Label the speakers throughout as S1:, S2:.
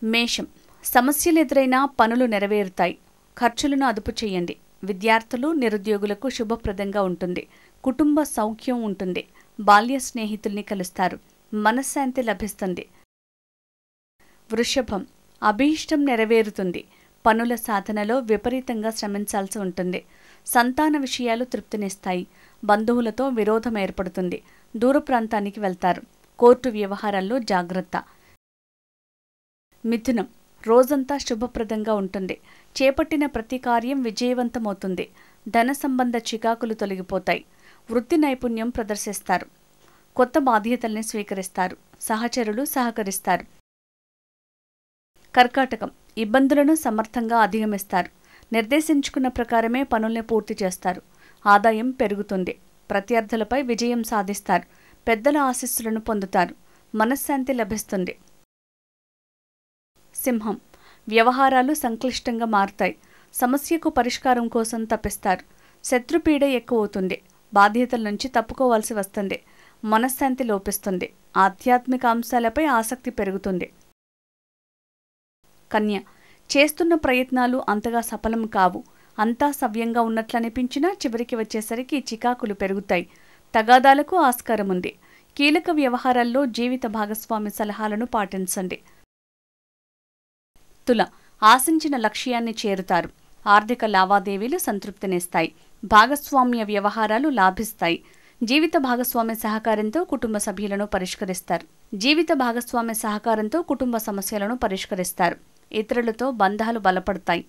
S1: మేషం. సమస్యలు ఎదురైనా పనులు నెరవేరుతాయి. ఖర్చులను అదుపు చేయండి. విద్యార్థులు, నిరుద్యోగులకు శుభప్రదంగా ఉంటుంది. కుటుంబ సౌఖ్యం ఉంటుంది. బాల్య స్నేహితుల్ని కలుస్తారు. మనశ్శాంతి లభిస్తుంది. వృషభం. అభీష్టం నెరవేరుతుంది. పనుల సాధనలో విపరీతంగా శ్రమించాల్సి ఉంటుంది. సంతాన విషయాలు తృప్తినిస్తాయి. బంధువులతో విరోధం ఏర్పడుతుంది. దూర ప్రాంతానికి వెళ్తారు. కోర్టు వ్యవహారాల్లో జాగ్రత్త. మిథునం. రోజంతా శుభప్రదంగా ఉంటుంది. చేపట్టిన ప్రతి కార్యం విజయవంతమవుతుంది. ధన సంబంధ చికాకులు తొలగిపోతాయి. వృత్తి నైపుణ్యం ప్రదర్శిస్తారు. కొత్త బాధ్యతల్ని స్వీకరిస్తారు. సహచరులు సహకరిస్తారు. కర్కాటకం. ఇబ్బందులను సమర్థంగా అధిగమిస్తారు. నిర్దేశించుకున్న ప్రకారమే పనుల్ని పూర్తి చేస్తారు. ఆదాయం పెరుగుతుంది. ప్రత్యర్థులపై విజయం సాధిస్తారు. పెద్దల ఆశీస్సులను పొందుతారు. మనశ్శాంతి లభిస్తుంది. సింహం. వ్యవహారాలు సంక్లిష్టంగా మారుతాయి. సమస్యకు పరిష్కారం కోసం తప్పిస్తారు. శత్రుపీడ ఎక్కువవుతుంది. బాధ్యతల నుంచి తప్పుకోవాల్సి వస్తుంది. మనశ్శాంతి లోపిస్తుంది. ఆధ్యాత్మిక అంశాలపై ఆసక్తి పెరుగుతుంది. కన్య. చేస్తున్న ప్రయత్నాలు అంతగా సఫలం కావు. అంతా సవ్యంగా ఉన్నట్లనిపించినా చివరికి వచ్చేసరికి చికాకులు పెరుగుతాయి. తగాదాలకు ఆస్కారం ఉంది. కీలక వ్యవహారాల్లో జీవిత భాగస్వామి సలహాలను పాటించండి. తుల. ఆశించిన లక్ష్యాన్ని చేరుతారు. ఆర్థిక లావాదేవీలు సంతృప్తినిస్తాయి. భాగస్వామ్య వ్యవహారాలు లాభిస్తాయి. జీవిత భాగస్వామి సహకారంతో కుటుంబ సభ్యులను పరిష్కరిస్తారు. కుటుంబ సమస్యలను పరిష్కరిస్తారు. ఇతరులతో బంధాలు బలపడతాయి.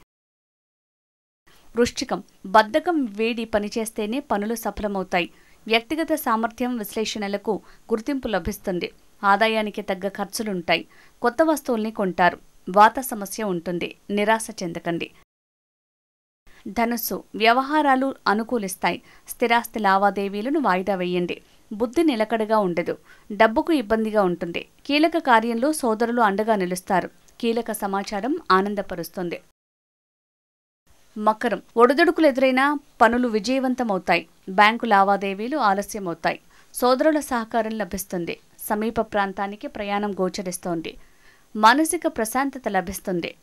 S1: వృశ్చికం. బద్ధకం వేడి పనిచేస్తేనే పనులు సఫలమవుతాయి. వ్యక్తిగత సామర్థ్యం విశ్లేషణలకు గుర్తింపు లభిస్తుంది. ఆదాయానికి తగ్గ ఖర్చులుంటాయి. కొత్త వస్తువుల్ని కొంటారు. వాత సమస్య ఉంటుంది. నిరాశ చెందకండి. ధనుస్సు. వ్యవహారాలు అనుకూలిస్తాయి. స్థిరాస్తి లావాదేవీలను వాయిదా వేయండి. బుద్ధి నిలకడగా ఉండదు. డబ్బుకు ఇబ్బందిగా ఉంటుంది. కీలక కార్యంలో సోదరులు అండగా నిలుస్తారు. కీలక సమాచారం ఆనందపరుస్తుంది. మకరం. ఒడిదుడుకులు ఎదురైనా పనులు విజయవంతమవుతాయి. బ్యాంకు లావాదేవీలు ఆలస్యమవుతాయి. సోదరుల సహకారం లభిస్తుంది. సమీప ప్రాంతానికి ప్రయాణం గోచరిస్తోంది. మానసిక ప్రశాంతత లభిస్తుంది.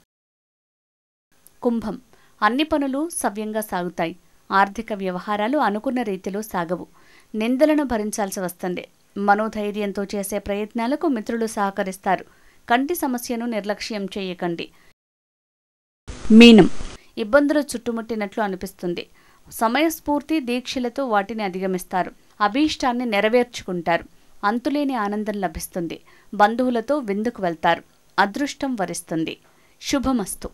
S1: కుంభం. అన్ని పనులు సవ్యంగా సాగుతాయి. ఆర్థిక వ్యవహారాలు అనుకున్న రీతిలో సాగవు. నిందలను భరించాల్సి వస్తుంది. మనోధైర్యంతో చేసే ప్రయత్నాలకు మిత్రులు సహకరిస్తారు. కంటి సమస్యను నిర్లక్ష్యం చేయకండి. మీనం. ఇబ్బందులు చుట్టుముట్టినట్లు అనిపిస్తుంది. సమయస్ఫూర్తి దీక్షలతో వాటిని అధిగమిస్తారు. అభీష్టాన్ని నెరవేర్చుకుంటారు. అంతులేని ఆనందం లభిస్తుంది. బంధువులతో విందుకు వెళ్తారు. అదృష్టం వరిస్తుంది. శుభమస్తు.